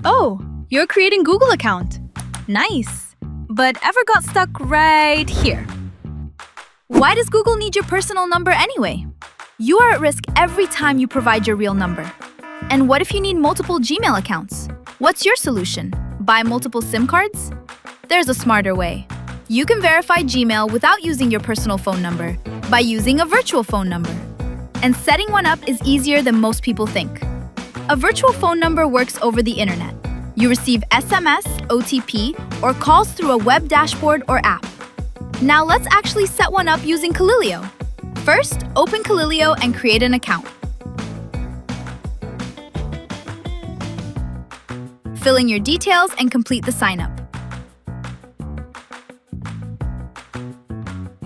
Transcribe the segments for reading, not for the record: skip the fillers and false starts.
Oh, you're creating Google account. Nice. But ever got stuck right here? Why does Google need your personal number anyway? You are at risk every time you provide your real number. And what if you need multiple Gmail accounts? What's your solution? Buy multiple SIM cards? There's a smarter way. You can verify Gmail without using your personal phone number by using a virtual phone number. And setting one up is easier than most people think. A virtual phone number works over the internet. You receive SMS, OTP, or calls through a web dashboard or app. Now let's actually set one up using Calilio. First, open Calilio and create an account. Fill in your details and complete the sign-up.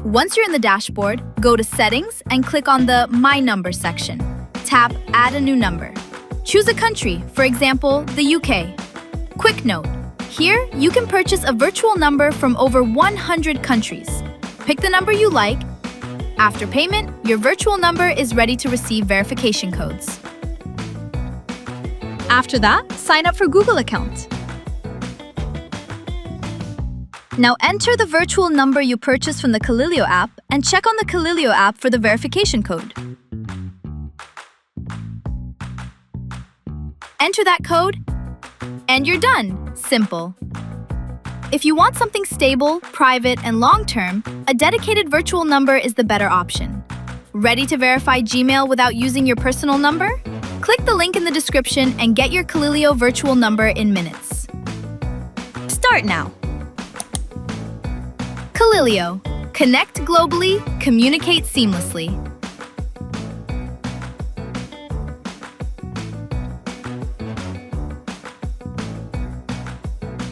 Once you're in the dashboard, go to Settings and click on the My Number section. Tap Add a new number. Choose a country, for example, the UK. Quick note, here you can purchase a virtual number from over 100 countries. Pick the number you like. After payment, your virtual number is ready to receive verification codes. After that, sign up for Google account. Now enter the virtual number you purchased from the Calilio app and check on the Calilio app for the verification code. Enter that code, and you're done. Simple. If you want something stable, private, and long-term, a dedicated virtual number is the better option. Ready to verify Gmail without using your personal number? Click the link in the description and get your Calilio virtual number in minutes. Start now. Calilio. Connect globally, communicate seamlessly.